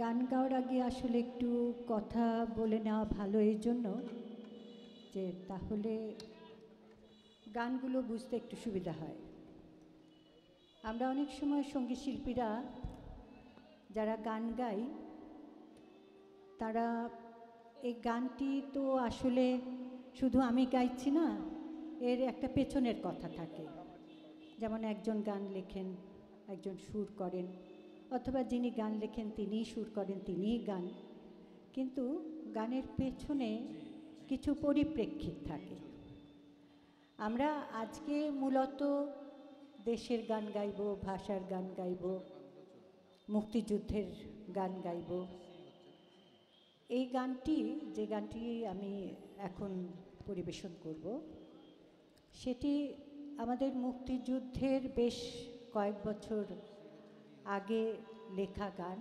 গান গাওয়ার আগে আসলে একটু কথা বলে নেওয়া ভালো এই জন্য যে তাহলে গানগুলো বুঝতে একটু সুবিধা হয়। আমরা অনেক সময় সঙ্গীত শিল্পীরা যারা গান গাই তারা এই গানটি তো আসলে শুধু আমি গাইছি না, এর একটা পেছনের কথা থাকে। যেমন একজন গান লেখেন, একজন সুর করেন, অথবা যিনি গান লেখেন তিনিই সুর করেন, তিনিই গান। কিন্তু গানের পেছনে কিছু পরিপ্রেক্ষিত থাকে। আমরা আজকে মূলত দেশের গান গাইব, ভাষার গান গাইব, মুক্তিযুদ্ধের গান গাইব। এই গানটি, যে গানটি আমি এখন পরিবেশন করব, সেটি আমাদের মুক্তিযুদ্ধের বেশ কয়েক বছর আগে লেখা গান।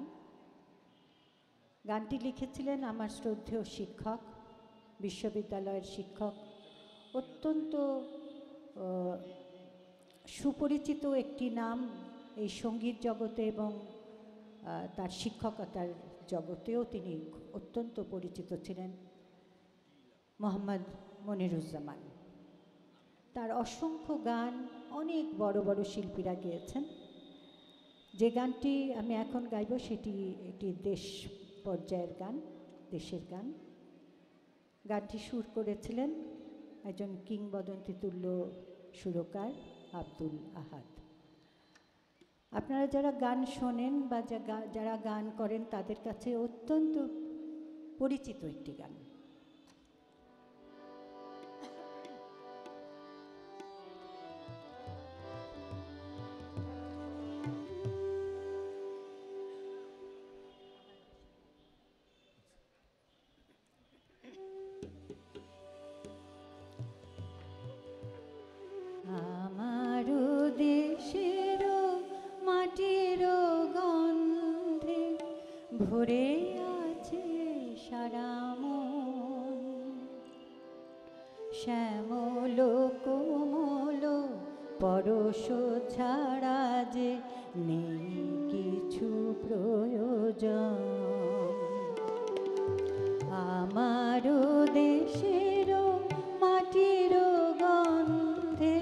গানটি লিখেছিলেন আমার শ্রদ্ধেয় শিক্ষক, বিশ্ববিদ্যালয়ের শিক্ষক, অত্যন্ত সুপরিচিত একটি নাম এই সঙ্গীত জগতে এবং তার শিক্ষকতার জগতেও তিনি অত্যন্ত পরিচিত ছিলেন, মোহাম্মদ মনিরুজ্জামান। তার অসংখ্য গান অনেক বড় বড় শিল্পীরা গেয়েছেন। যে গানটি আমি এখন গাইব সেটি একটি দেশ পর্যায়ের গান, দেশের গান। গানটি সুর করেছিলেন একজন কিংবদন্তি তুল্য সুরকার আব্দুল আহাদ। আপনারা যারা গান শোনেন বা যারা গান করেন তাদের কাছে অত্যন্ত পরিচিত একটি গান। আমারও দেশের মাটির গন্ধে ভরে আছে সারা মন, শ্যামল কোমল পরশ ছাড়া যে নেই কিছু প্রয়োজন। আমারও দেশের মাটির গন্ধে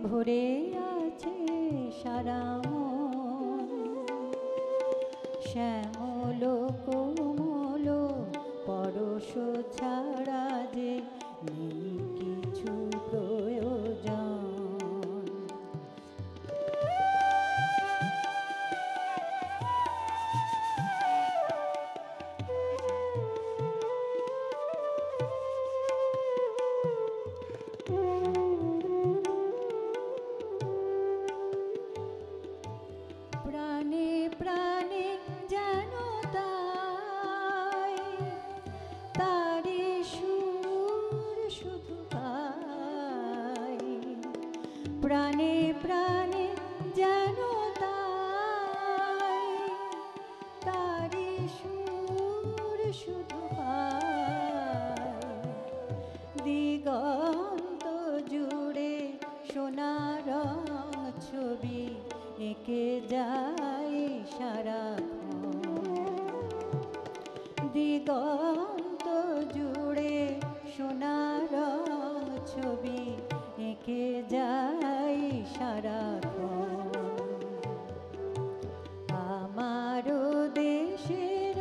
ভরে আছে সারা মন, শ্যামল কোমল পরশ ছাড়া যে নেই কিছু প্রয়োজন। প্রাণে প্রাণে যেন তাই তারি সুর শুধু পাই, প্রাণে প্রাণে যেন তাই তারি সুর শুধু পাই। দিগন্ত জুড়ে সোনার রং ছবি এঁকে যাই সারাক্ষণ, দিগন্ত জুড়ে সোনার রং ছবি এঁকে যাই সারাক্ষণ। আমারও দেশের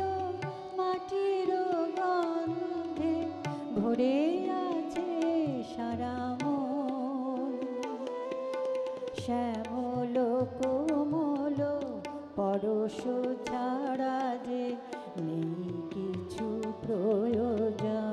মাটির গন্ধে ভরে আছে সারা মন, শ্যামল কোমল পরশ ছাড়া যে নেই কিছু প্রয়োজন।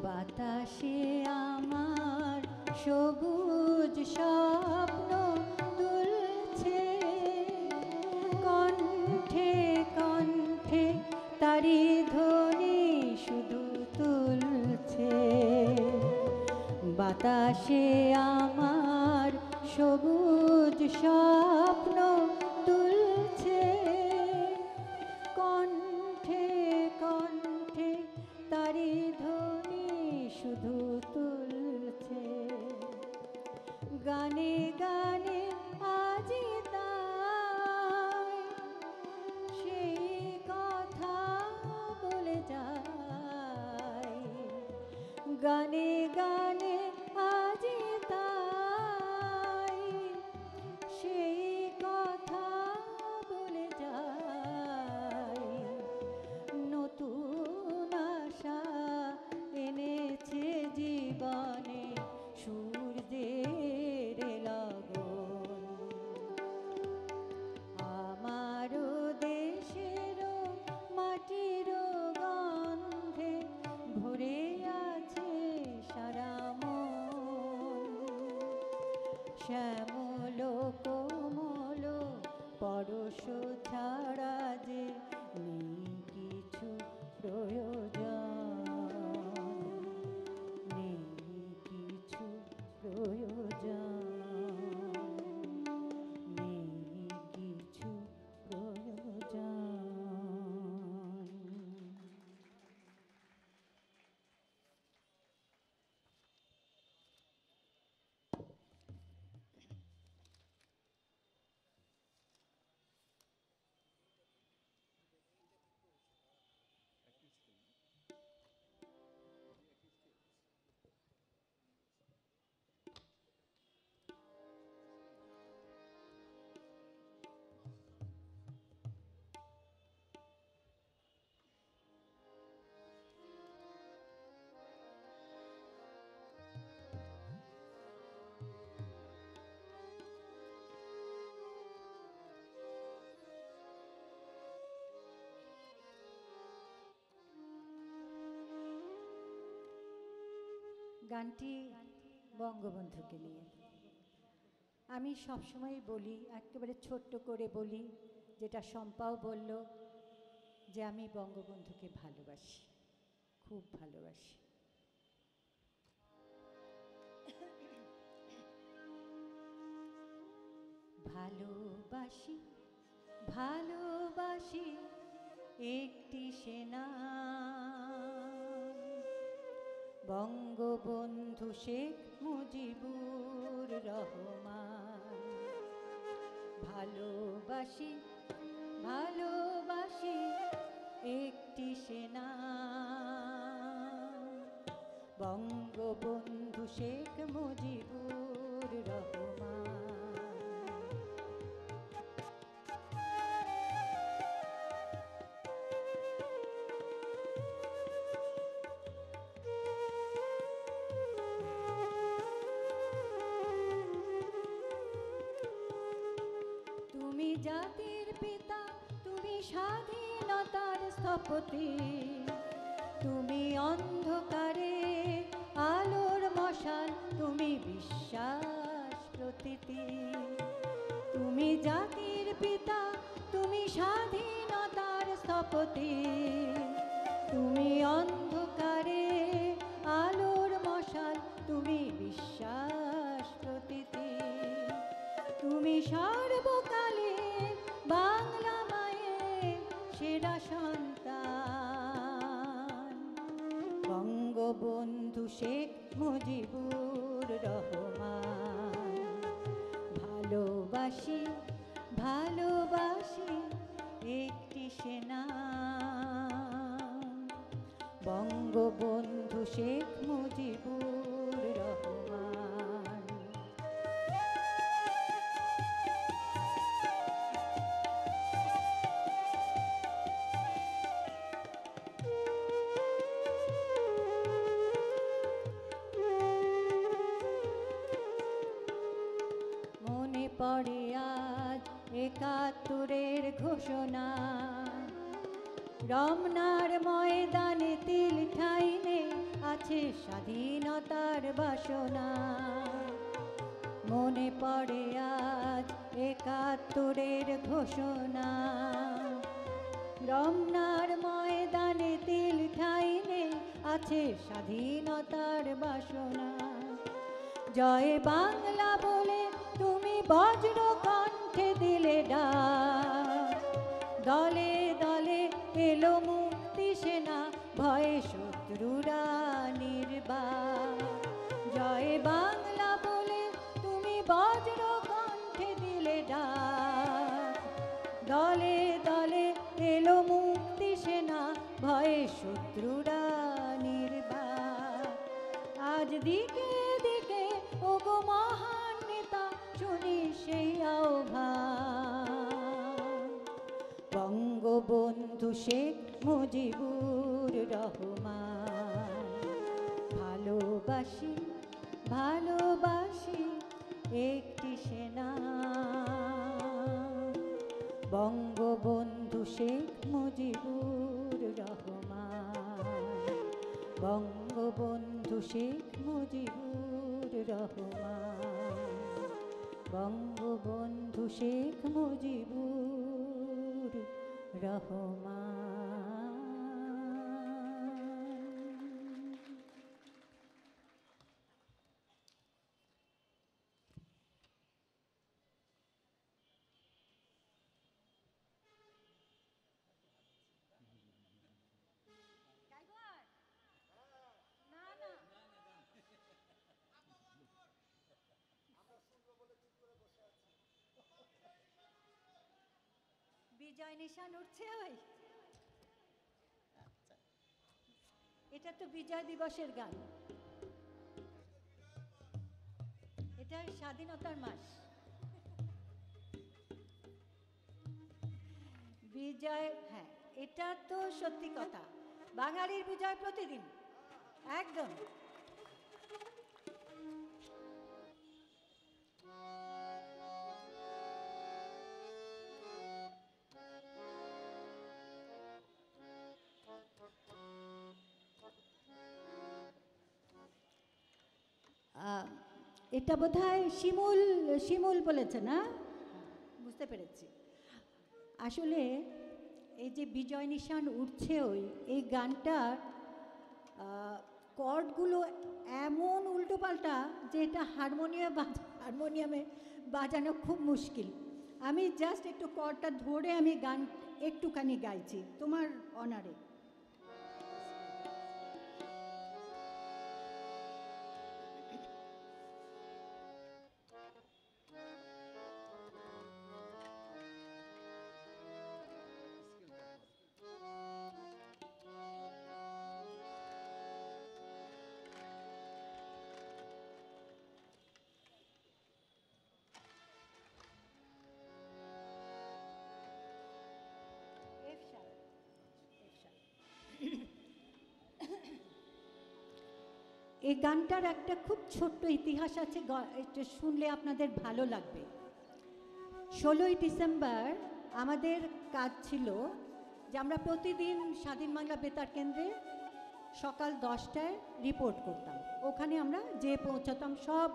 বাতাসে আমার সবুজ স্বপ্ন তুলছে, কণ্ঠে কণ্ঠে তারি ধ্বনি শুধু তুলছে। বাতাসে আমার সবুজ স্বপ্ন গানে গানে আজি তাই সেই কথা বলে যাই, নতুন আশা এনেছে জীবনে সূর্যের লগন। আমারও দেশের মাটির গন্ধে ভরে আছে সারা মন। শ্যামল কোমল পরশ ছাড়া যে নেই কিছু প্রয়োজন, নেই কিছু প্রয়োজন, নেই কিছু প্রয়োজন। গানটি বঙ্গবন্ধুকে নিয়ে। আমি সবসময় বলি, একেবারে ছোট্ট করে বলি, যেটা শম্পাও বলল, যে আমি বঙ্গবন্ধুকে ভালোবাসি, খুব ভালোবাসি। ভালোবাসি ভালোবাসি একটি সেনা, বঙ্গবন্ধু শেখ মুজিবুর রহমান। ভালোবাসি ভালোবাসি একটি সেনা, বঙ্গবন্ধু শেখ মুজিবুর রহমান। তুমি জাতির পিতা, তুমি স্বাধীনতার স্থপতি, তুমি অন্ধকারে আলোর মশাল, তুমি বিশ্বাস প্রতীতি। তুমি জাতির পিতা, তুমি স্বাধীনতার স্থপতি, তুমি অন্ধকারে আলোর মশাল, তুমি বিশ্বাস প্রতীতি। তুমি সর্বকালে বাংলা মায়ের সেরা সন্তান, বঙ্গবন্ধু শেখ মুজিবুর রহমান। ভালোবাসি ভালোবাসি একটি সেনা, বঙ্গবন্ধু শেখ মুজিবুর রহমান। মনে পড়ে আজ ৭১-এর ঘোষণা, রমনার ময়দানে তিল ঠাইনে আছে স্বাধীনতার বাসনা। মনে পড়ে আজ ৭১-এর ঘোষণা, রমনার ময়দানে তিল ঠাইনে আছে স্বাধীনতার বাসনা। জয় বাংলা বলে তুমি বজ্র কণ্ঠে দিলে ডাক, দলে দলে এলো মুক্তি সেনা, ভয়ে শত্রুরা নির্বাক। জয় বাংলা বলে তুমি বজ্র কণ্ঠে দিলে ডাক, দলে দলে এলো মুক্তি সেনা, ভয়ে শত্রুরা নির্বাক। দিকে দিকে ওগো মহান নেতা শুনি সেই আহ্বান। বঙ্গবন্ধু শেখ মুজিবুর রহমান, ভালোবাসি ভালোবাসি একটি সেনা। বঙ্গবন্ধু শেখ মুজিবুর রহমান, বঙ্গবন্ধু শেখ মুজিবুর রহমান, বঙ্গবন্ধু শেখ মুজিবুর রহমান। বিজয় নিশান উঠছে ওই, এটা তো বিজয় দিবসের গান, এটা স্বাধীনতার মাস। বিজয়, হ্যাঁ এটা তো সত্যি কথা, বাঙালির বিজয় প্রতিদিন একদম। এটা বোধহয় শিমুল, শিমুল বলেছে না, বুঝতে পেরেছি। আসলে এই যে বিজয় নিশান উঠছে ওই, এই গানটার কর্ডগুলো এমন উল্টোপাল্টা যে এটা হারমোনিয়ামে বাজানো খুব মুশকিল। আমি জাস্ট একটু কর্ডটা ধরে আমি গান একটুখানি গাইছি তোমার অনারে। এই গানটার একটা খুব ছোট্ট ইতিহাস আছে, এটা শুনলে আপনাদের ভালো লাগবে। 16ই ডিসেম্বর আমাদের কাজ ছিল যে আমরা প্রতিদিন স্বাধীন বাংলা বেতার কেন্দ্রে সকাল 10টায় রিপোর্ট করতাম। ওখানে আমরা যে পৌঁছাতাম সব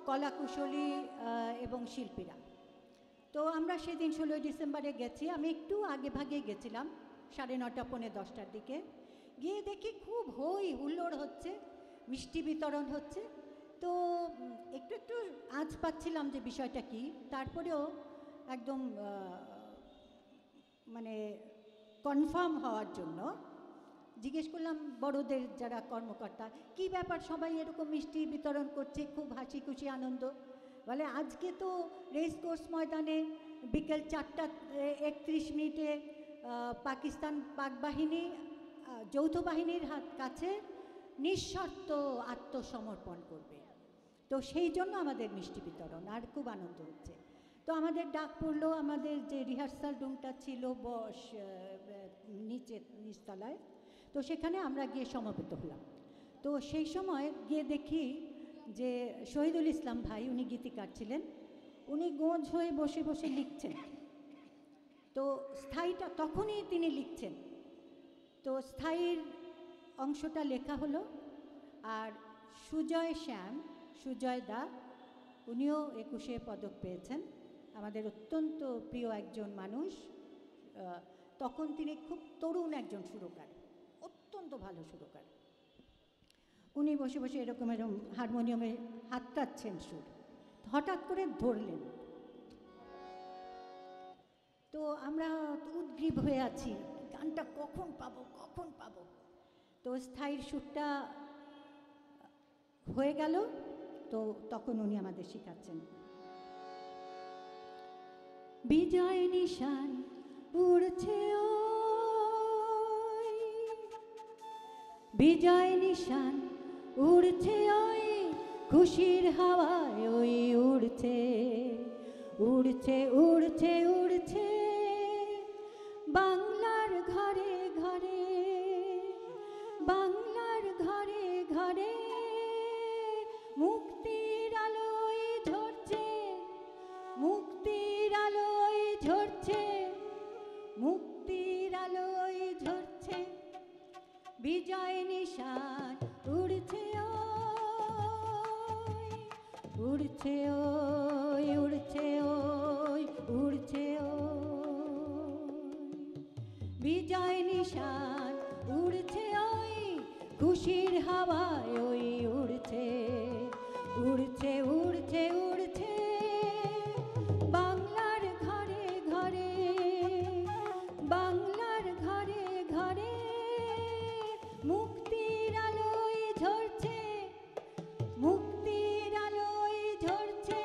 কলাকুশলী এবং শিল্পীরা। তো আমরা সেদিন 16ই ডিসেম্বরে গেছি, আমি একটু আগে ভাগে গেছিলাম, 9:30 পৌনে 10টার দিকে। গিয়ে দেখি খুব হই হুল্লোড় হচ্ছে, মিষ্টি বিতরণ হচ্ছে। তো একটু একটু আঁচ পাচ্ছিলাম যে বিষয়টা কি, তারপরেও একদম মানে কনফার্ম হওয়ার জন্য জিজ্ঞেস করলাম বড়দের যারা কর্মকর্তা, কি ব্যাপার সবাই এরকম মিষ্টি বিতরণ করছে, খুব হাসি খুশি আনন্দ। বলে আজকে তো রেস কোর্স ময়দানে বিকেল 4:31 পাকিস্তান পাক বাহিনী যৌথ বাহিনীর কাছে নিঃশর্ত আত্মসমর্পণ করবে, তো সেই জন্য আমাদের মিষ্টি বিতরণ, আর খুব আনন্দ হচ্ছে। তো আমাদের ডাক পড়লো, আমাদের যে রিহার্সাল রুমটা ছিল নিচতলায়, তো সেখানে আমরা গিয়ে সমবেত হলাম। তো সেই সময় গিয়ে দেখি যে শহীদুল ইসলাম ভাই, উনি গীতিকার ছিলেন, উনি গোঁজ হয়ে বসে বসে লিখছেন। তো স্থায়ীটা তখনই তিনি লিখছেন, তো স্থায়ীর অংশটা লেখা হলো। আর সুজয় শ্যাম, সুজয় দা, উনিও 21শে পদক পেয়েছেন, আমাদের অত্যন্ত প্রিয় একজন মানুষ। তখন তিনি খুব তরুণ একজন সুরকার, অত্যন্ত ভালো সুরকার। উনি বসে বসে এরকম এরকম হারমোনিয়ামে হাত টাচ্ছেন সুর, হঠাৎ করে ধরলেন। তো আমরা উদ্গ্রীব হয়ে আছি, গানটা কখন পাবো কখন পাবো। তো স্থায়ীর সুরটা হয়ে গেল, তো তখন উনি আমাদের শেখাচ্ছেন। বিজয় নিশান উড়ছে ওই, বিজয় নিশান উড়ছে ওই খুশির হাওয়ায়, ওই উড়ছে উড়ছে উড়ছে উড়ছে বাংলার ঘরে ঘরে, বাংলার ঘরে ঘরে মুক্তির আলোয় ঝরছে, মুক্তির আলোয় ঝরছে, মুক্তির আলোয় ঝরছে বিজয় নিশান উড়ছে ওই, উড়ছে ওই, উড়ছে ওই, উড়ছে ওই বিজয় নিশান উড়ছে ওই খুশির হাওয়ায়, ওই উড়ছে উড়ছে উড়ছে উড়ছে বাংলার ঘরে ঘরে, বাংলার ঘরে ঘরে মুক্তির আলোয় ঝরছে, মুক্তির আলোয় ঝরছে,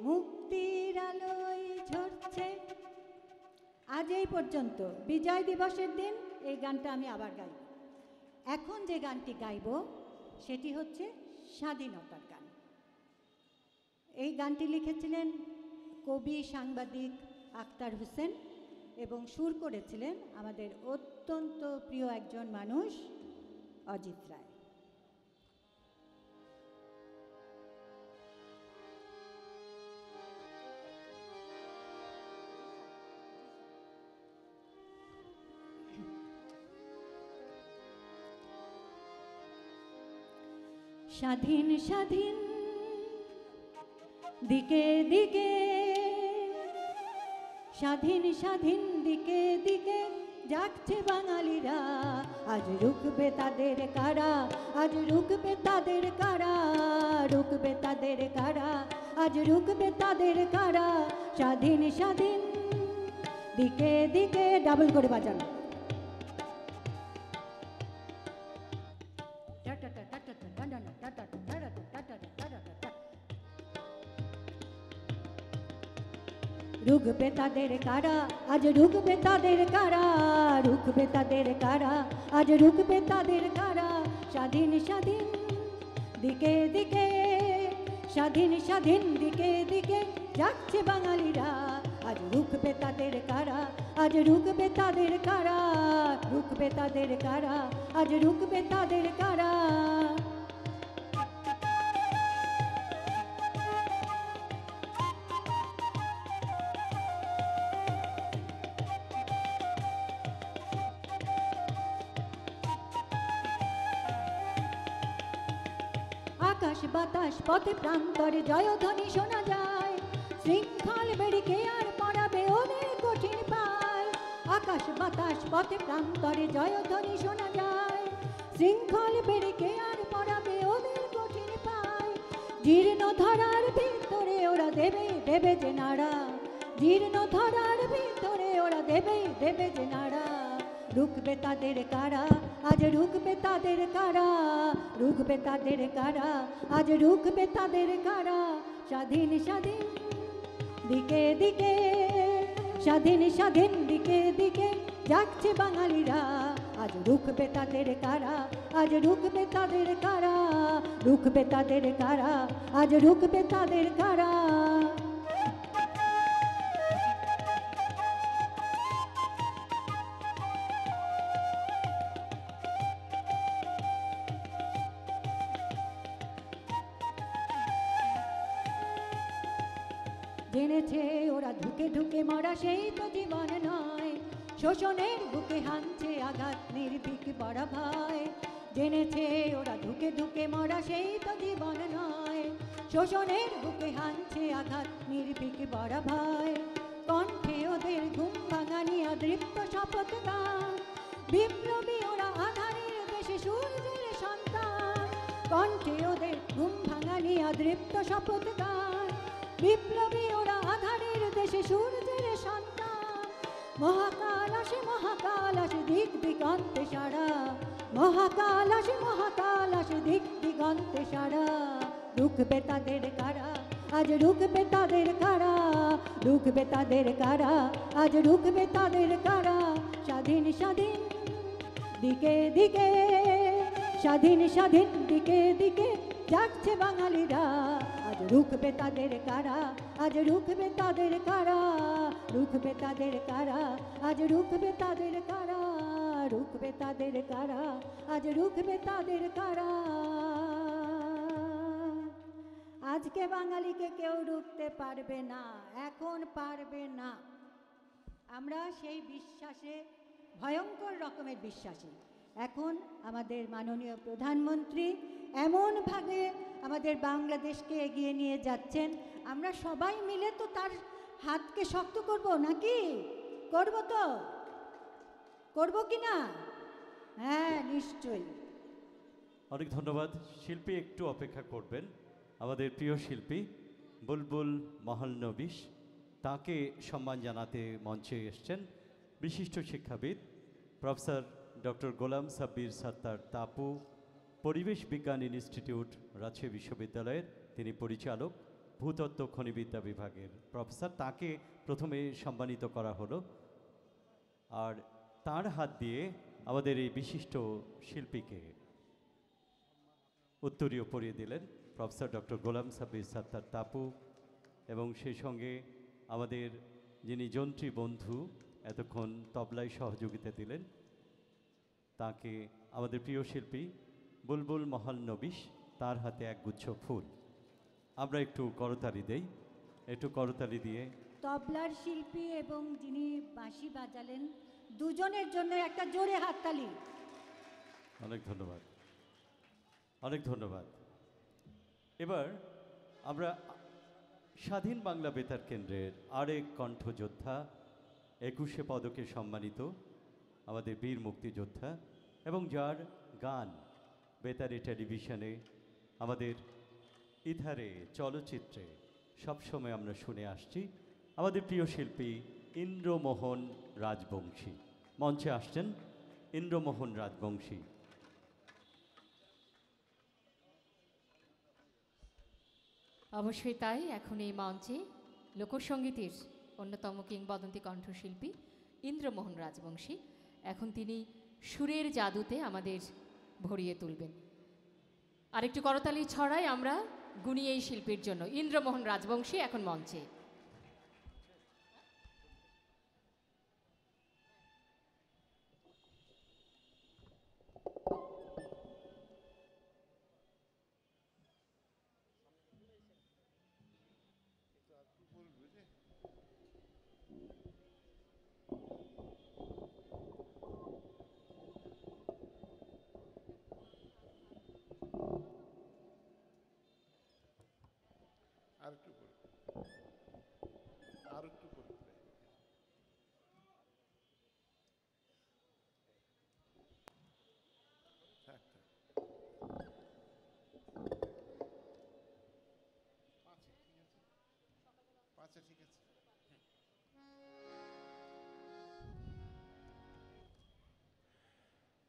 মুক্তির আলোয় ঝরছে। আজ এই পর্যন্ত। বিজয় দিবসের দিন এই গানটা আমি আবার গাইব। এখন যে গানটি গাইব সেটি হচ্ছে স্বাধীনতার গান। এই গানটি লিখেছিলেন কবি সাংবাদিক আখতার হোসেন এবং সুর করেছিলেন আমাদের অত্যন্ত প্রিয় একজন মানুষ অজিত রায়। স্বাধীন স্বাধীন দিকে দিকে, স্বাধীন স্বাধীন দিকে দিকে যাচ্ছে বাঙালিরা, আজ রুখবে তাদের কারা, আজ রুখবে তাদের কারা, রুখবে তাদের কারা, আজ রুখবে তাদের কারা। স্বাধীন স্বাধীন দিকে দিকে, ডাবল করে বাজানো। রুখবে তাদের কারা, আজ রুখবে তাদের কারা, রুখবে তাদের কারা, আজ রুখবে তাদের কারা। স্বাধীন স্বাধীন দিকে দিকে, স্বাধীন স্বাধীন দিকে দিকে যাচ্ছে বাঙালিরা, আজ রুখবে তাদের কারা, আজ রুখবে তাদের কারা, রুখবে তাদের কারা, আজ রুখবে তাদের কারা। আকাশ বাতাস পথে প্রান্তরে জয়ধ্বনি শোনা যায়, শৃঙ্খল বেড়িকে আর পড়াবে ওদের কঠিন পায়। আকাশ বাতাস পথে প্রান্তরে জয়ধ্বনি শোনা যায়, শৃঙ্খল বেড়িকে আর পড়াবে ওদের কঠিন পায়। জীর্ণ ধরার ভিতরে ওরা দেবে দেবে যে নাড়া, জীর্ণ ধরার ভিতরে ওরা দেবে দেবে যে নাড়া। রুখবে তাদের কারা, আজ রুখবে তাদের কারা, রুখবে তাদের কারা, আজ রুখবে তাদের কারা। স্বাধীন স্বাধীন দিকে দিকে, স্বাধীন স্বাধীন দিকে দিকে যাচ্ছে বাঙালিরা, আজ রুখবে তাদের কারা, আজ রুখবে তাদের কারা, রুখবে তাদের কারা, আজ রুখবে তাদের কারা। জেনেছে ওরা ঢুকে ঢুকে মরা সেই তো জীবন নয়, শোষণের বুকে হানছে আঘাত নির্ভীক বড় ভাই। জেনেছে ওরা ঢুকে ঢুকে মরা সেই তো জীবন নয়, শোষণের বুকে হানছে আঘাত নির্ভীক বড় ভাই। কণ্ঠে ওদের ঘুম ভাঙানি অদৃপ্ত শপথ গান, বিপ্লবী ওরা আধারের দেশে সূর্যের সন্তান। কণ্ঠে ওদের ঘুম ভাঙানি অদৃপ্ত শপথ গান, বিপ্লবী ওরা আধারের দেশে সূর্যের সন্তান। মহাকাল আসে মহাকাল আসে দিক দিগন্তে সারা, মহাকাল আসে মহাকাল আসে দিক দিগন্তে সারা। রুখবে তাদের কারা, আজ রুখবে তাদের কারা, রুখবে তাদের কারা, আজ রুখবে তাদের কারা। স্বাধীন স্বাধীন দিকে দিকে, স্বাধীন স্বাধীন দিকে দিকে যাচ্ছে বাঙালিরা। আজ রুখবে তাদের কারা, আজ রুখবে তাদের কারা, রুখবে তাদের কারা, আজ রুখবে তাদের কারা, রুখবে তাদের কারা, আজ রুখবে তাদের কারা। আজকে বাঙালিকে কেউ রুখতে পারবে না, এখন পারবে না। আমরা সেই বিশ্বাসে ভয়ঙ্কর রকমের বিশ্বাসী। এখন আমাদের মাননীয় প্রধানমন্ত্রী এমনভাবে আমাদের বাংলাদেশকে এগিয়ে নিয়ে যাচ্ছেন, আমরা সবাই মিলে তো তার হাতকে শক্ত করব, নাকি করব? তো করব কি না? হ্যাঁ, নিশ্চয়ই। অনেক ধন্যবাদ। শিল্পী একটু অপেক্ষা করবেন। আমাদের প্রিয় শিল্পী বুলবুল মহল্নবিশ, তাকে সম্মান জানাতে মঞ্চে এসছেন বিশিষ্ট শিক্ষাবিদ প্রফেসর ডক্টর গোলাম সাব্বির সত্তার তাপু, পরিবেশ বিজ্ঞান ইনস্টিটিউট, রাজশাহী বিশ্ববিদ্যালয়ের তিনি পরিচালক, ভূতত্ত্ব খনিবিদ্যা বিভাগের প্রফেসর। তাকে প্রথমে সম্মানিত করা হলো, আর তার হাত দিয়ে আমাদের এই বিশিষ্ট শিল্পীকে উত্তরীয় পরিয়ে দিলেন প্রফেসর ডক্টর গোলাম সাব্বির সত্তার তাপু, এবং সেই সঙ্গে আমাদের যিনি যন্ত্রী বন্ধু এতক্ষণ তবলায় সহযোগিতা দিলেন, তাকে আমাদের প্রিয় শিল্পী বুলবুল মহল্নবিশ, তার হাতে একগুচ্ছ ফুল। আমরা একটু করতালি দেই, একটু করতালি দিয়ে তবলার শিল্পী এবং যিনি বাঁশি বাজালেন দুজনের জন্য একটা জোরে হাততালি। অনেক ধন্যবাদ, অনেক ধন্যবাদ। এবার আমরা স্বাধীন বাংলা বেতার কেন্দ্রের আরেক কণ্ঠযোদ্ধা, 21শে পদকে সম্মানিত আমাদের বীর মুক্তিযোদ্ধা, এবং যার গান বেতারে, টেলিভিশনে, আমাদের ইধারে, চলচ্চিত্রে সবসময় আমরা শুনে আসছি, আমাদের প্রিয় শিল্পী ইন্দ্রমোহন রাজবংশী। মঞ্চে আসছেন ইন্দ্রমোহন রাজবংশী। অবশ্যই তাই। এখন এই মঞ্চে লোকসঙ্গীতের অন্যতম কিংবদন্তি কণ্ঠশিল্পী ইন্দ্রমোহন রাজবংশী, এখন তিনি সুরের জাদুতে আমাদের ভরিয়ে তুলবেন। আরেকটু করতালি ছড়াই আমরা গুণী এই শিল্পীর জন্য। ইন্দ্রমোহন রাজবংশী এখন মঞ্চে।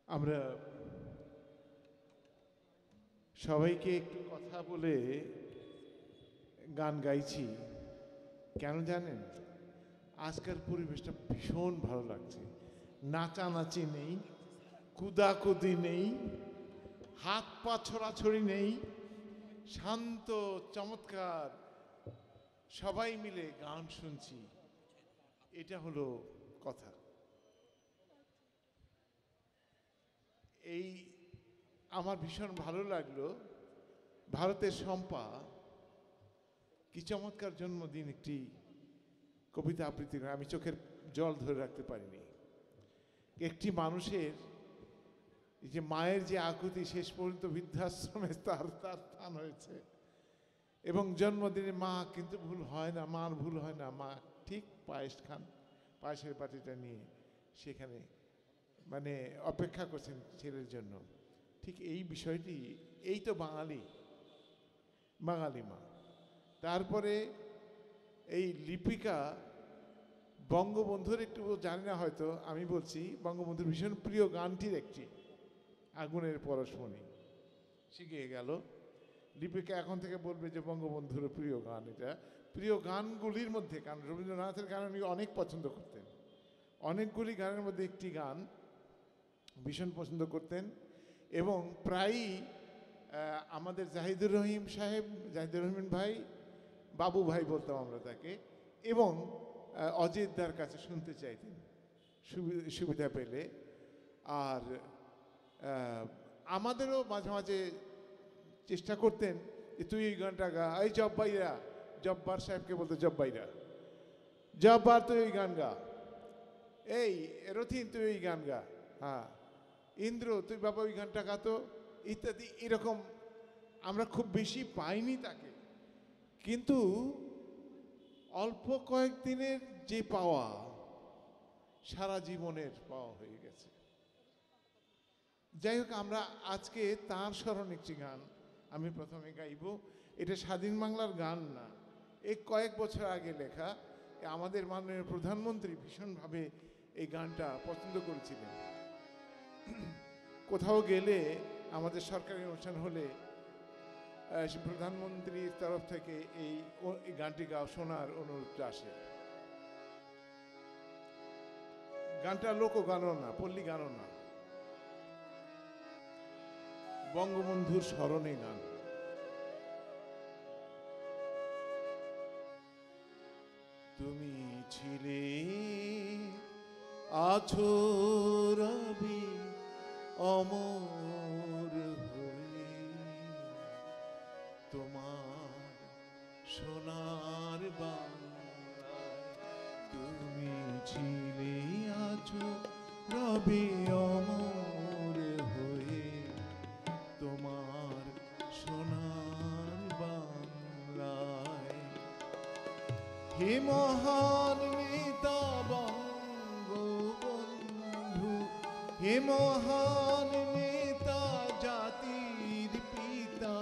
আমরা সবাইকে একটু কথা বলে গান গাইছি, কেন জানেন? আজকের পরিবেশটা ভীষণ ভালো লাগছে। নাচানাচি নেই, কুদাকুদি নেই, হাত পা ছড়াছড়ি নেই, শান্ত চমৎকার সবাই মিলে গান শুনছি, এটা হলো কথা। এই আমার ভীষণ ভালো লাগলো। ভারতের শম্পা কি চমৎকার জন্মদিন একটি কবিতা আবৃত্তি করে, আমি চোখের জল ধরে রাখতে পারিনি। একটি মানুষের এই যে মায়ের যে আকুতি, শেষ পর্যন্ত বৃদ্ধাশ্রমে তার স্থান হয়েছে, এবং জন্মদিনে মা কিন্তু ভুল হয় না, মার ভুল হয় না। মা ঠিক পায়েস খান, পায়েসের বাটিটা নিয়ে সেখানে মানে অপেক্ষা করছেন ছেলের জন্য। ঠিক এই বিষয়টি, এই তো বাঙালি, বাঙালি মা। তারপরে এই লিপিকা বঙ্গবন্ধুর একটু জানি না হয়তো, আমি বলছি বঙ্গবন্ধুর ভীষণ প্রিয় গানটির একটি, আগুনের পরশমণি শিখিয়ে গেল। লিপিকা এখন থেকে বলবে যে বঙ্গবন্ধুর প্রিয় গান এটা। প্রিয় গানগুলির মধ্যে, কারণ রবীন্দ্রনাথের গান উনি অনেক পছন্দ করতেন, অনেকগুলি গানের মধ্যে একটি গান ভীষণ পছন্দ করতেন। এবং প্রায়ই আমাদের জাহিদুর রহিম সাহেব, জাহিদুর রহমান ভাই, বাবু ভাই বলতাম আমরা তাকে, এবং অজিতদার কাছে শুনতে চাইতেন সুবিধা পেলে। আর আমাদেরও মাঝে মাঝে চেষ্টা করতেন যে তুই এই গানটা গা, এই জব্বাইরা, জব্বার সাহেবকে বলতো জব্বাইরা, জব্বার তুই ওই গান গা, এই রথিন তুই ওই গান গা, হ্যাঁ ইন্দ্র তুই বাবা ওই গানটা গাতো, ইত্যাদি। এরকম আমরা খুব বেশি পাইনি তাকে, কিন্তু অল্প কয়েকদিনের যে পাওয়া সারা জীবনের পাওয়া হয়ে গেছে। যাই হোক, আমরা আজকে তার স্মরণে একটি গান আমি প্রথমে গাইব। এটা স্বাধীন বাংলার গান না, এই কয়েক বছর আগে লেখা। আমাদের মাননীয় প্রধানমন্ত্রী ভীষণভাবে এই গানটা পছন্দ করেছিলেন। কোথাও গেলে, আমাদের সরকারি অনুষ্ঠান হলে প্রধানমন্ত্রীর তরফ থেকে এই গানটি শোনার অনুরোধটা আসে। গানটা লোকগানও না, পল্লী গানও না, বঙ্গবন্ধুর স্মরণে গান। তুমি ছিলে আছো রবি অমর হয়ে, তোমার সোনার বাংলায় তুমি ছিলে আছো রবি অমর হয়ে, তোমার সোনার বাংলায়। হে মহান নেতা বঙ্গবন্ধু, হে মহান নেতা জাতির পিতা,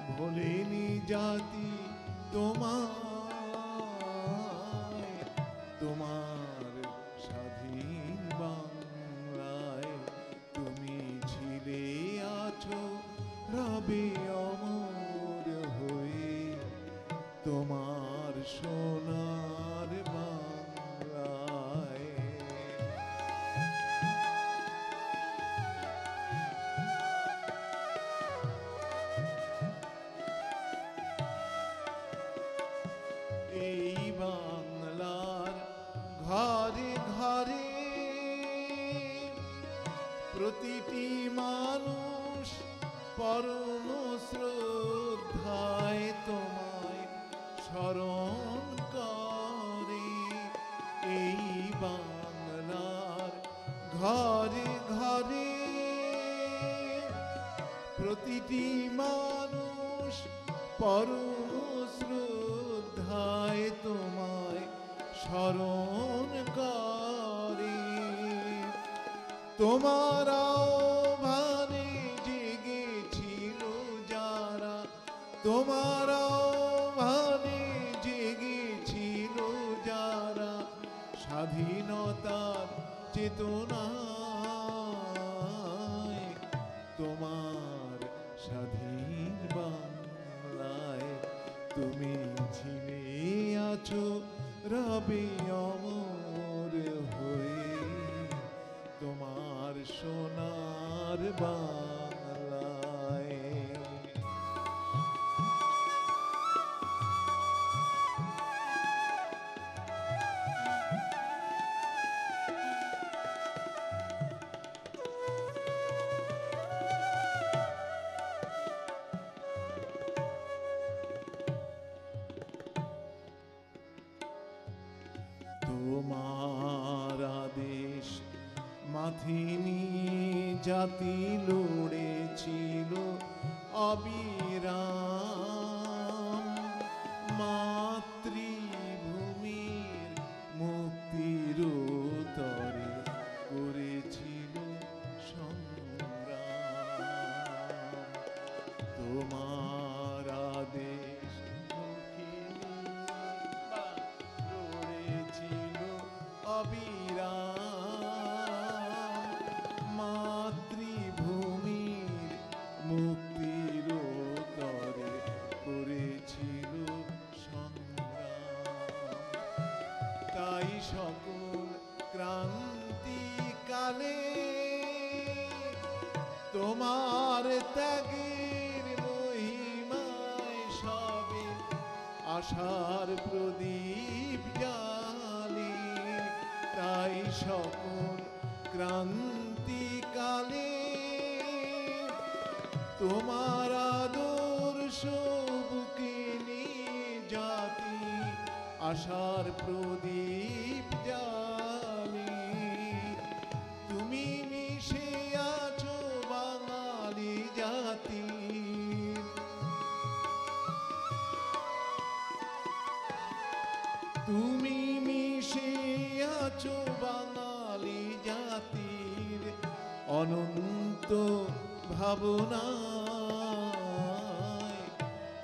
ভোলেনি জাতি তোমায়, তোমার স্বাধীন বাংলায় তুমি ছিলে আছো রবি অমর হয়ে, তোমার সোনার বাংলায়। এই বাংলার ঘরে ঘরে প্রতিটি মানুষ পরম শ্রদ্ধায় তোমায় স্মরণ করে। এই বাংলার ঘরে ঘরে প্রতিটি মানুষ পরম শ্রদ্ধায় তোমায় স্মরণ করে। তোমার আহ্বানে জেগেছিল যারা, তোমার আহ্বানে জেগেছিল যারা, স্বাধীনতার চেতনায়, তোমার স্বাধীন বাংলায় তুমি ছিলে আছো রবি অমর হয়ে, তোমার সোনার বাংলায়। তোমার আদেশ মাথিনী জাতি লড়েছিল অবিরাম, মাতৃভূমির মুক্তির তরে করেছিল সংগ্রাম। তোমার আদেশ লড়েছিল অবিরাম, মাতৃভূমির মুক্তির তরে করেছিল সংগ্রাম। তাই সকল ক্রান্তিকালে তোমার ত্যাগের মহিমায় সবে আশার প্রদীপ জ্বালে, তাই সকল ক্রান্তিকালে তোমার আদর্শ বুকে নিয়ে জাতি আশার প্রদীপ জ্বালে। তুমি মিশে আছো বাঙালি জাতি, তুমি মিশে আছো বাঙালি জাতির অনন্ত ভাবনায়।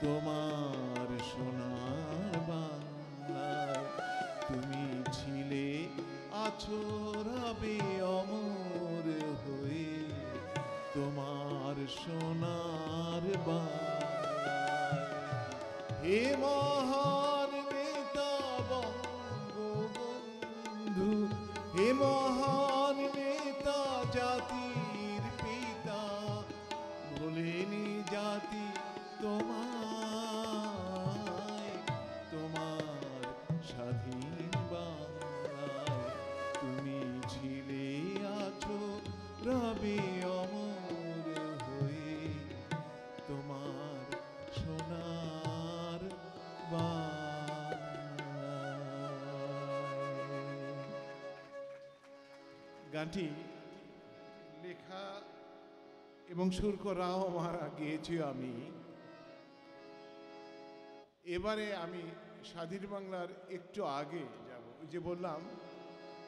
তোমার সোনার বাংলায় তুমি ছিলে আছো রবে অমর হয়ে, তোমার সোনার বাংলায়। হে মহান নেতা বঙ্গবন্ধু, হে মহান নেতা জাতির পিতা, ভোলেনি জাতি তোমায়, তোমার স্বাধীন বাংলায় তুমি ছিলে আছো রবে অমর হয়ে, তোমার সোনার বাংলায়। গানটি লেখা এবং সুর করাও আমার গেয়েছি আমি। এবারে আমি স্বাধীন বাংলার একটু আগে যাব। ওই যে বললাম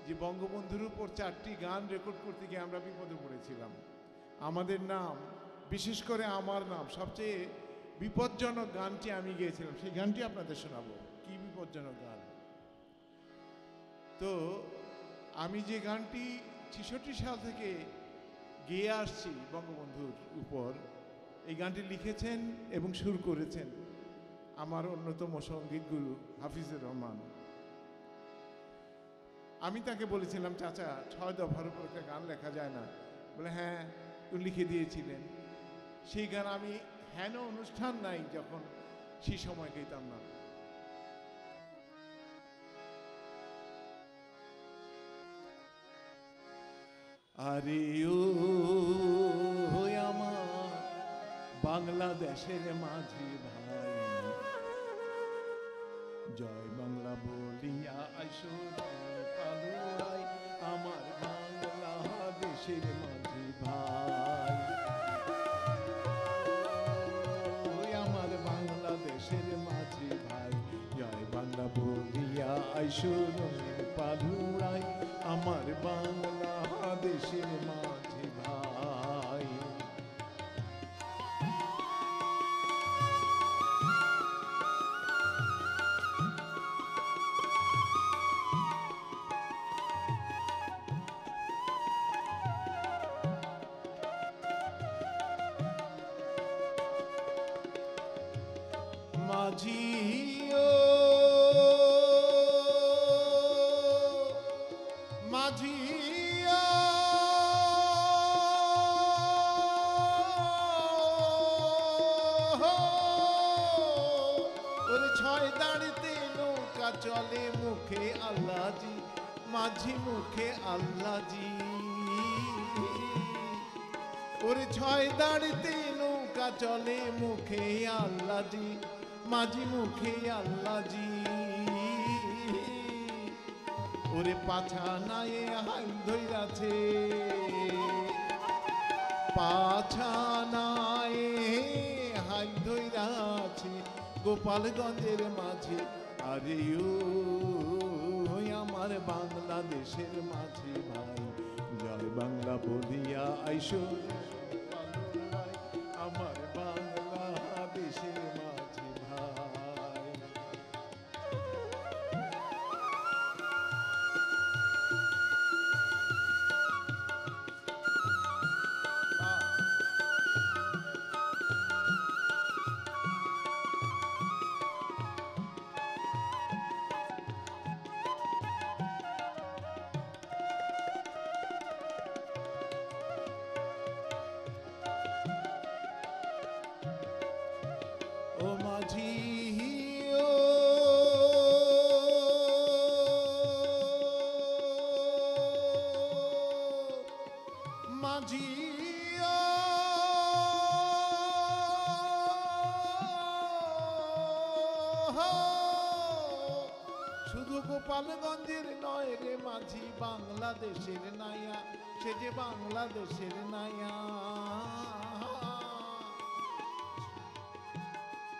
যে বঙ্গবন্ধুর উপর 4টি গান রেকর্ড করতে গিয়ে আমরা বিপদে পড়েছিলাম। আমাদের নাম, বিশেষ করে আমার নাম, সবচেয়ে বিপজ্জনক গানটি আমি গেয়েছিলাম। সেই গানটি আপনাদের শোনাবো। কি বিপজ্জনক গান! তো আমি যে গানটি 66 সাল থেকে গেয়ে আসছি বঙ্গবন্ধুর উপর, এই গানটি লিখেছেন এবং সুর করেছেন আমার অন্যতম সঙ্গীত গুরু হাফিজুর রহমান। আমি তাকে বলেছিলাম, চাচা 6 দফার উপর একটা গান লেখা যায় না? বলে হ্যাঁ, তুমি লিখে দিয়েছিলেন। সেই গান আমি হেন অনুষ্ঠান নাই যখন সেই সময় গাইতাম না। আরে ও আমার বাংলাদেশের মাঝি ভাই, জয় বাংলা বলিয়া আইসো পালুয়াই, আমার বাংলাদেশের মাঝি ভাই, ওই আমার বাংলাদেশের মাঝি ভাই, জয় বাংলা বলিয়া আইসো পালুয়াই, আমার বাংলাদেশের মাঝি ভাই। মাঝি ও মাঝি ও, ওরে 6 দাঁড়িতে নৌকা চলে মুখে আল্লাহজি, মাঝি মুখে আল্লাহজি, ওরে 6 দাঁড়িতে নৌকা চলে মুখে আল্লাহজি, মাঝি মুখে আল্লাহজি, ওরে পাছা নায়ে হাল ধইরাছে, পাছা নায়ে হাল ধইরাছে গোপালগঞ্জের মাঝে। আরে ও আমার বাংলাদেশের মাঝি ভাই, জয় বাংলা বলিয়া আইসো আমার বাংলাদেশের মাঝি ভাই। ও মাঝি ও মাঝি ও শুধু গোপালগঞ্জের নয় রে মাঝি, বাংলাদেশের নাইয়া, সে যে বাংলাদেশের নাইয়া।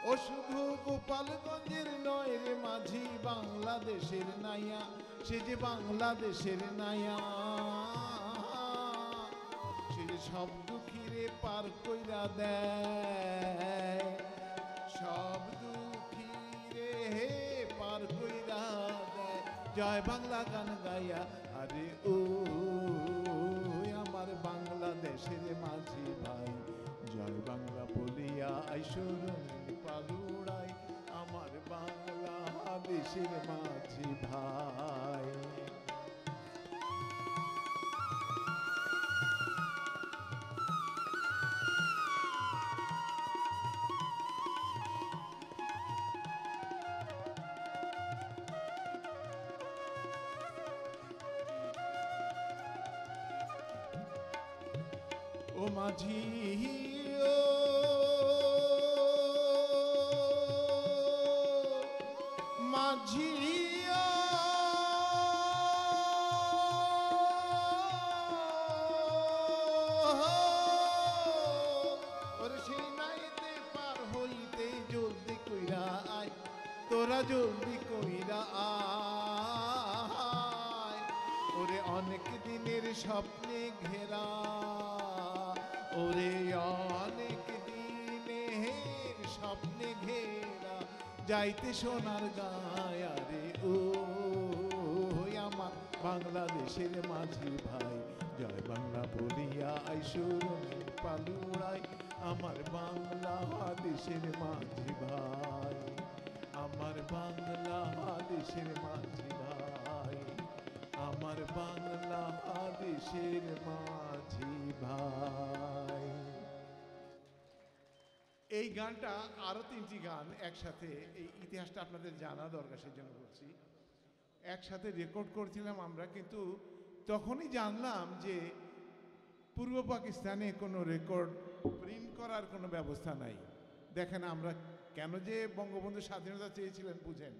ও শুধু গোপালগঞ্জের নয় রে মাঝি, বাংলাদেশের নাইয়া, সে যে বাংলাদেশের নাইয়া। সে যে সব দুঃখীরে পার কইরা দেয়, সব দুঃখীরে হে পার কইরা দেয়, জয় বাংলা গান গাইয়া। আরে ও আমার বাংলাদেশের মাঝি ভাই, জয় বাংলা বলিয়া আইসুর পালুড়াই, আমার বাংলাদেশের মাঝি ভাই। ও মাঝি ও মাঝি ও ওরে সেই নাইতে পার হইতে জলদি কইরা আয়, তোরা জলদি কইরা আয়। ওরে অনেক দিনের স্বপ্নে ঘেরা, ওরে অনেক দিনের স্বপ্নে ঘেরা, যাইতে সোনার গায়া রে ও আমার বাংলাদেশের মাঝি ভাই, জয় বাংলা বলিয়া আইসুর পালুড়াই, আমার বাংলাদেশের মাঝি ভাই, আমার বাংলাদেশের মাঝি ভাই, আমার বাংলাদেশের মাঝি ভাই। এই গানটা আরো 3টি গান একসাথে, এই ইতিহাসটা আপনাদের জানা দরকার, সেই জন্য বলছি। একসাথে রেকর্ড করছিলাম আমরা, কিন্তু তখনই জানলাম যে পূর্ব পাকিস্তানে কোনো রেকর্ড প্রিন্ট করার কোনো ব্যবস্থা নাই। দেখেন আমরা কেন যে বঙ্গবন্ধু স্বাধীনতা চেয়েছিলেন বুঝেন।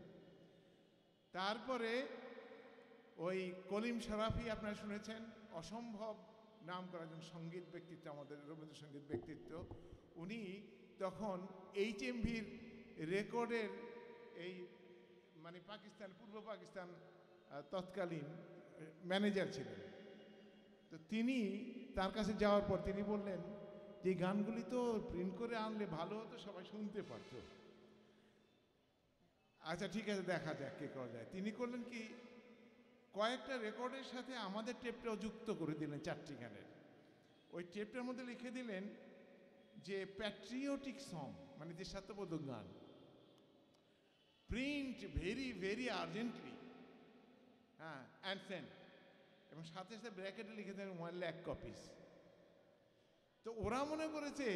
তারপরে ওই কলিম শরাফি আপনারা শুনেছেন, অসম্ভব নাম করা একজন সঙ্গীত ব্যক্তিত্ব, আমাদের রবীন্দ্রসঙ্গীত ব্যক্তিত্ব। উনি তখন HMVর রেকর্ডের এই মানে পাকিস্তান, পূর্ব পাকিস্তান তৎকালীন ম্যানেজার ছিলেন। তো তিনি তার কাছে যাওয়ার পর তিনি বললেন যে গানগুলি তো প্রিন্ট করে আনলে ভালো হতো, সবাই শুনতে পারত। আচ্ছা ঠিক আছে, দেখা যাক কে করা যায়। তিনি করলেন কি, কয়েকটা রেকর্ডের সাথে আমাদের টেপটাও যুক্ত করে দিলেন 4টি গানের। ওই টেপটার মধ্যে লিখে দিলেন যে প্যাট্রিয়টিক সং, মানে দেশাত্মবোধক গান, প্রিন্ট ভেরি ভেরি আর্জেন্টলি, হ্যাঁ, অ্যান্ড সেন্ড, এবং সাথে সাথে ব্র্যাকেটে লিখে দেন 1 লাখ কপিস। তো ওরা মনে করেছে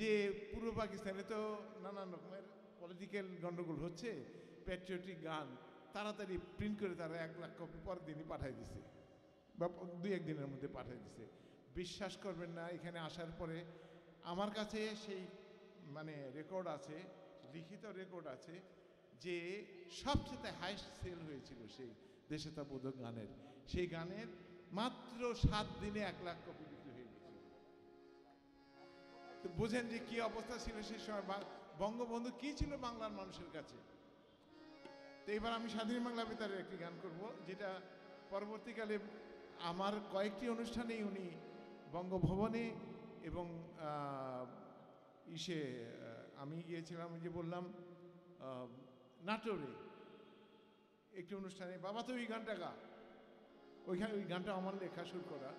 যে পূর্ব পাকিস্তানে তো নানান রকমের পলিটিক্যাল গন্ডগোল হচ্ছে, প্যাট্রিয়টিক গান তাড়াতাড়ি প্রিন্ট করে তারা 1 লাখ কপি পরের দিনই পাঠিয়ে দিছে, বা 2-1 দিনের মধ্যে পাঠিয়ে দিছে। বিশ্বাস করবেন না, এখানে আসার পরে আমার কাছে সেই মানে রেকর্ড আছে, লিখিত রেকর্ড আছে, যে সবচেয়ে হাইস্ট সেল হয়েছিল সেই দেশাত্মবোধক গানের। সেই গানের মাত্র 7 দিনে 1 লাখ কপি বিক্রি হয়ে গেছিল। তো বুঝেন যে কি অবস্থা ছিল সেই সময়, বঙ্গবন্ধু কি ছিল বাংলার মানুষের কাছে। তো এবার আমি স্বাধীন বাংলা বেতারের একটি গান করব, যেটা পরবর্তীকালে আমার কয়েকটি অনুষ্ঠানেই উনি বঙ্গভবনে এবং আমি গিয়েছিলাম, যে বললাম নাটোরে একটি অনুষ্ঠানে, বাবা তো ওই গানটা গা, ওইখানে ওই গানটা আমার লেখা সুর করা।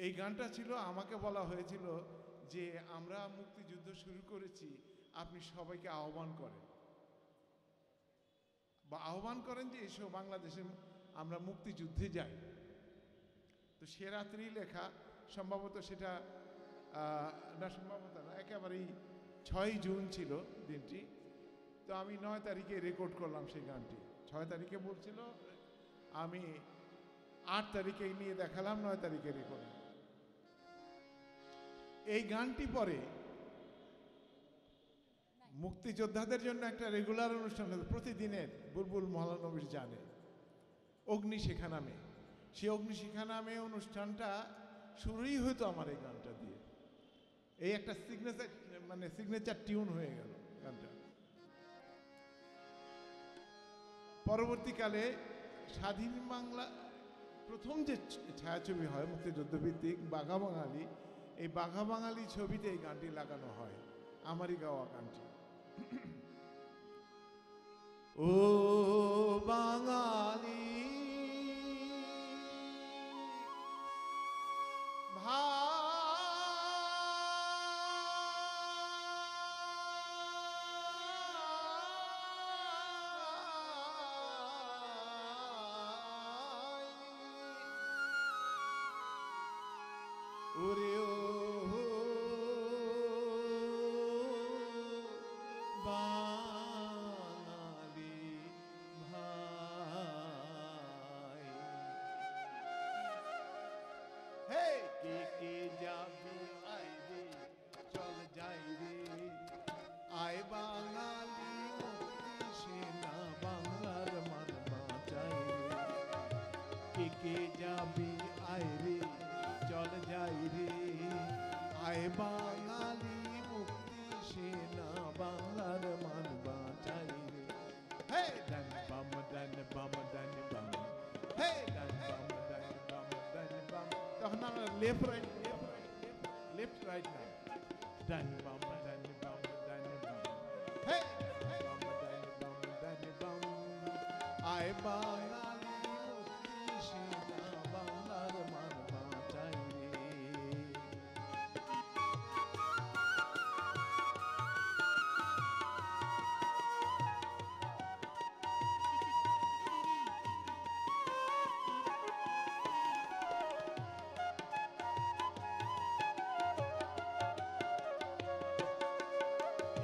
এই গানটা ছিল, আমাকে বলা হয়েছিল যে আমরা মুক্তিযুদ্ধ শুরু করেছি, আপনি সবাইকে আহ্বান করেন, বা আহ্বান করেন যে এসো বাংলাদেশে আমরা মুক্তিযুদ্ধে যাই। তো সে রাত্রি লেখা, সম্ভবত সেটা না, সম্ভবত না, একেবারেই 6 জুন ছিল দিনটি। তো আমি 9 তারিখে রেকর্ড করলাম সেই গানটি। 6 তারিখে বলছিল, আমি 8 তারিখে নিয়ে দেখালাম, 9 তারিখে রেকর্ড। এই গানটি পরে মুক্তিযোদ্ধাদের জন্য একটা রেগুলার অনুষ্ঠান হতো প্রতিদিনের, বুলবুল মহলানবিশ জানে, অগ্নিশিখা নামে। সেই অগ্নিশিখা নামে অনুষ্ঠানটা শুরুই হতো আমার এই গানটা দিয়ে। এই একটা সিগনেচার টিউন হয়ে গেল গানটা। পরবর্তীকালে স্বাধীন বাংলা প্রথম যে ছায়াছবি হয় মুক্তিযুদ্ধ ভিত্তিক বাঘা বাঙালি, এই বাঘা বাঙালি ছবিতে এই গানটি লাগানো হয়, আমারই গাওয়া গানটি। ও বাঙালি ওরে ও বাঙালি ভাই, হে কে কে যাবি আয় রে চল যাই রে, আয় বাঙালি মুক্তি সেনা বাংলার মান বাঁচাই রে, কে কে যাবি আয় রে চল যাই রে, আয় বাঙালি মুক্তি সেনা বাংলার মান বাঁচাই রে। হে ডান বাম ডান বাম ডান বাম, হে ডান বাম ডান বাম ডান বাম। তখন আমরা লেফট রাইট লেফট রাইট না, ডান বাম ডান বাম ডান বাম, হে ডান বাম ডান বাম ডান বাম, আয় বাঙালি মুক্তি সেনা বাংলার মান বাঁচাই রে।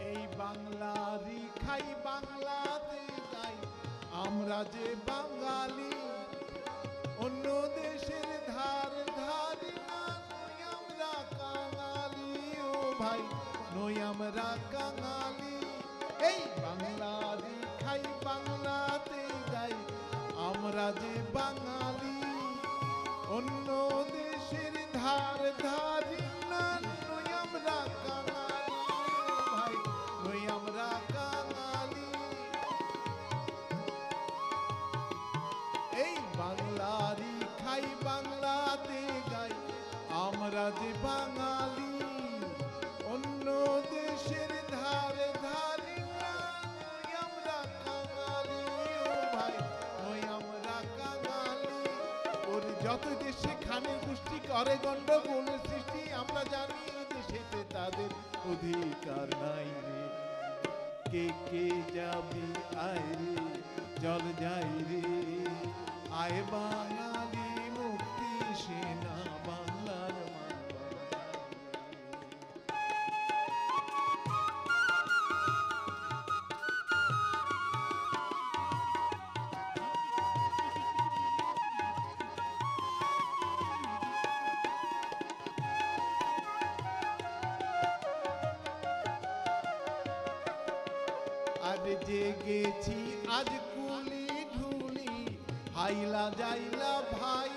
এই বাংলারই খাই বাংলাতে যাই, আমরা যে বাঙালি, অন্য দেশের ধার ধারি না, নই আমরা কাঙালি। ও ভাই নই আমরা কাঙালি, এই বাংলারই খাই বাংলাতে যাই, আমরা যে বাঙালি, অন্য দেশের ধার ধারি না, নই আমরা কাঙালি। ও ভাই নই আমরা কাঙালি, এই বাংলারই খাই বাংলাতে গাই, আমরা যে বাঙালি, অন্য দেশের ধারে ধারি না, নই আমরা কাঙালি। ও ভাই নই আমরা কাঙালি, ওর যত দেশে খানের গোষ্ঠী করে গন্ডগোলের সৃষ্টি, আমরা জানি দেশেতে তাদের অধিকার নাই রে, কে কে যাবি আয় রে চল যাই রে, আয় বাঙালি মুক্তি সেনা বাংলার মান বাঁচাই রে। আজ জেগেছি আজ কুলি ঢুলি, হাইলা যাইলা ভাই,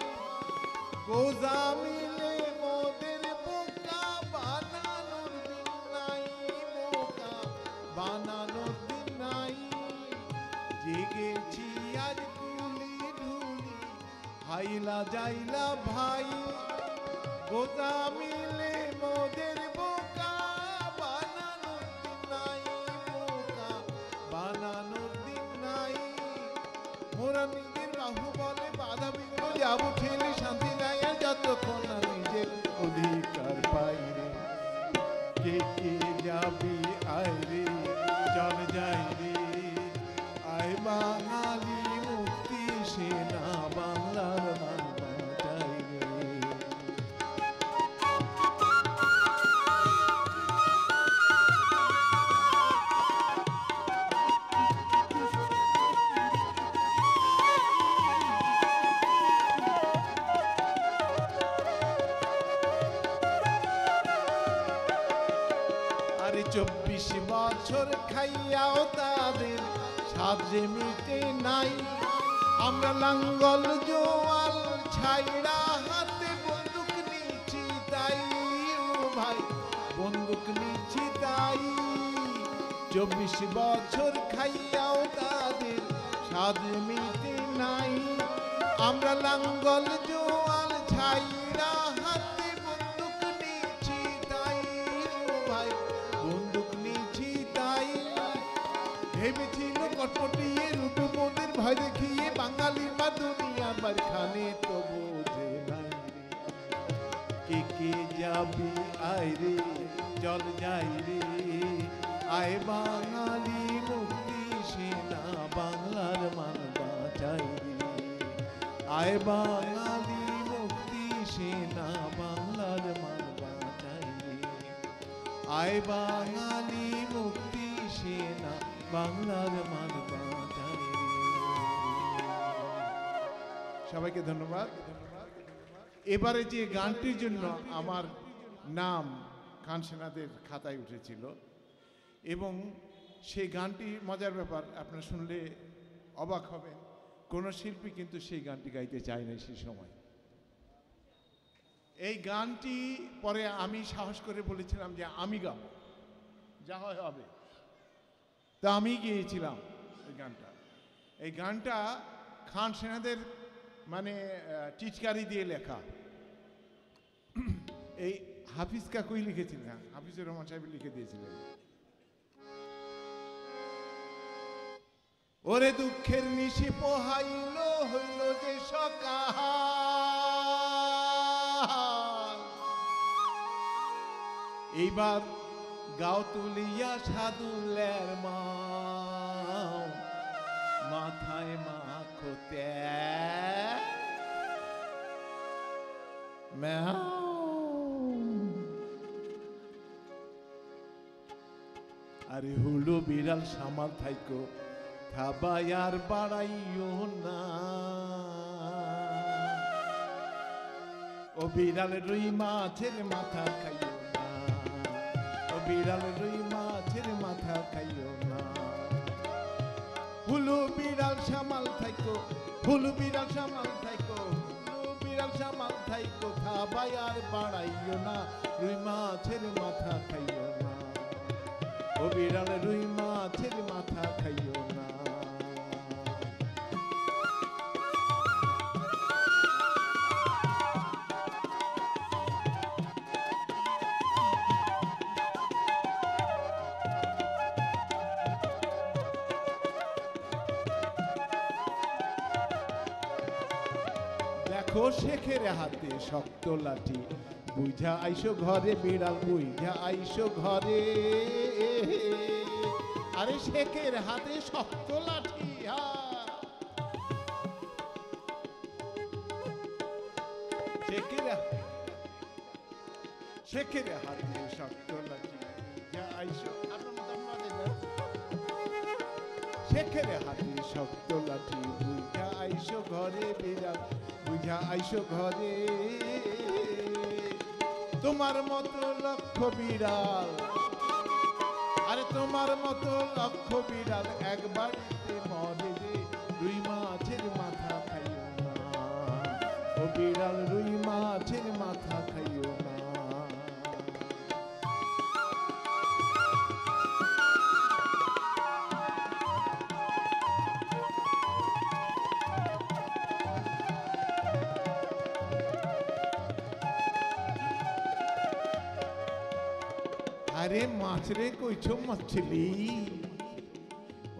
গোজা মিলে মোদের বোকা বানানোর দিন নাই, বোকা বানানোর দিন নাই। জেগেছি আজ কুলি ঢুলি, হাইলা যাইলা ভাই, গোজা মিলে মোদের বোকা বানানোর দিন নাই, বোকা বানানোর দিন নাই। মোরা নিজের বাহু বলে বাধা বিঘ্ন যাবো ঠেলে, শান্তি নাই আর যতক্ষণ না নিজের অধিকার পাই রে, কে কে যাবি আয় রে চল যাই রে, আয় বাঙালি মুক্তি সেনা বাংলার মান বাঁচাই রে। 24 বছর খাইয়াও তাদের স্বাদ যে মিটে নাই। আমরা লাঙ্গল জোয়াল ছাইড়া হাতে বন্দুক নিচ্ছি তাই, ও ভাই বন্দুক নিচ্ছি তাই। 24 বছর খাইয়াও তাদের স্বাদ মিটে নাই। আমরা লাঙ্গল জোয়াল ছাইড়া হাতে বন্দুক নিচ্ছি তাই, ও ভাই বন্দুক নিচ্ছি তাই। ভেবেছিল কটপটিয়ে রূপে মোদের ভয় দেখিয়ে বাঙালির মা দুনিয়ার বারখানে তো বোঝে নাই রে। কে যাবি আয় রে চল যাই রে, আয় বাঙালি মুক্তি সেনা বাংলার মান বাঁচাই রে। আয় বাঙালি মুক্তি সেনা বাংলার মান বাঁচাই রে। আয় বাঙালি মুক্তি সেনা বাংলার মান বাঁচাই রে। সবাইকে ধন্যবাদ। এবারে যে গানটির জন্য আমার নাম খান সেনাদের খাতায় উঠেছিল এবং সেই গানটি মজার ব্যাপার, আপনারা শুনলে অবাক হবেন, কোনো শিল্পী কিন্তু সেই গানটি গাইতে চায় না সেই সময়। এই গানটি পরে আমি সাহস করে বলেছিলাম যে আমি গাবো, যা হয় হবে। তা আমি গিয়েছিলাম এই গানটা। এই গানটা খান সেনাদের মানে টিচকারি দিয়ে লেখা। এই হাফিজ কাকুই লিখেছিলেন, হাফিজুর রহমান সাহেব লিখে দিয়েছিলেন। ওরে দুঃখের নিশি পোহাইল হইল যে সকাল, এইবার গাও তুলিয়া সাদুলের মাও, মাথায় মাখো ম্যাও। আরে হুলো বিড়াল সামাল থাইকো থাবাই আর বাড়াইও না, ও বিড়াল রুই মাছের মাথা খাইও না, ও বিড়াল রুই মাছের মাথা খাইও না। হুলু বিড়াল সামাল থাইকো, হুলু বিড়াল সামাল থাইকো, হুলু বিড়াল সামাল থাইকো থাবাই আর বাড়াইও না, রুই মাছের মাথা খাইও না, ও বিড়াল রুই মাছের মাথা খাইও না। দেখো শেখের হাতে শক্ত লাঠি, বুঝা আইসো ঘরে বিড়াল বুঝা আইসো ঘরে। আরে শেখের হাতে শক্ত লাঠি, শেখের হাতে শক্ত লাঠি বুঝা আইসো, শেখের হাতে শক্ত লাঠি বুঝা আইসো ঘরে বিড়াল বুঝা আইসো ঘরে। তোমার মতো লক্ষ বিড়াল, আরে তোমার মতো লক্ষ বিড়াল একবারতে মরে রে, রুই মাছের মাথা খাইও না, ও বিড়াল রুই মাছের মাথা খাইও না। আরে মাছ রে কইছো মাছলি,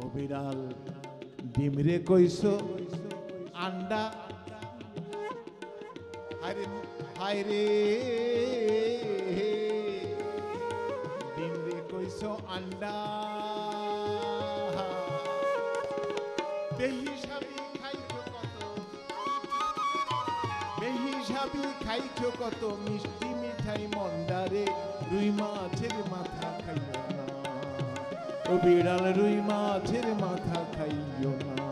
ও বিড়াল ডিম রে কইছো আন্ডা। আরে হায় রে ডিম রে কইছো আন্ডা, বেহিসাবি খাইছো কত, বেহিসাবি খাইছো কত মিষ্টি মিঠাই মন্ডারে, রুই মাছের মাথা খাইও না, ও বিড়াল রুই মাছের মাথা খাইও না।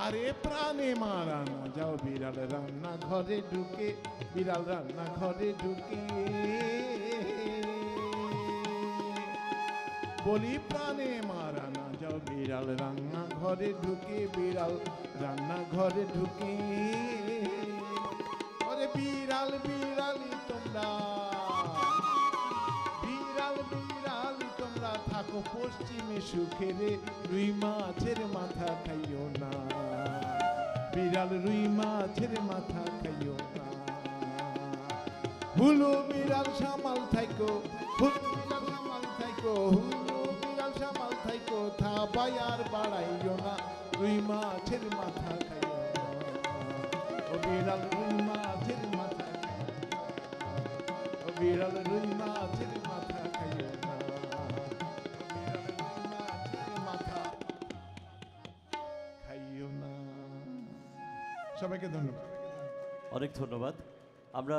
আরে প্রাণে মারা না যাও, বিড়াল রান্না ঘরে ঢুকে, বিড়াল রান্না ঘরে ঢুকে। বলি প্রাণে মারা না যাও, বিড়াল রান্না ঘরে ঢুকে, বিড়াল রান্না ঘরে ঢুকে। ওরে বিড়াল বিড়ালি তোমরা, বিড়াল বিড়ালি তোমরা থাকো পশ্চিমে সুখে রে, রুই মাছের মাথা খাইও না, বিড়াল রুই মাছের মাথা খাইও না। হুলো বিড়াল সামাল থাইকো, হুলো বিড়াল সামাল থাইকো, হুলো বিড়াল সামাল থাইকো, থাবাই আর বাড়াইও না, রুই মাছের মাথা খাইও না। ও বিড়াল রুই মাছের মাথা খাইও না, ও বিড়াল রুই মাছের মাথা খাইও না, ও বিড়াল রুই মাছের মাথা খাইও না। সবাইকে ধন্যবাদ। অনেক ধন্যবাদ। আমরা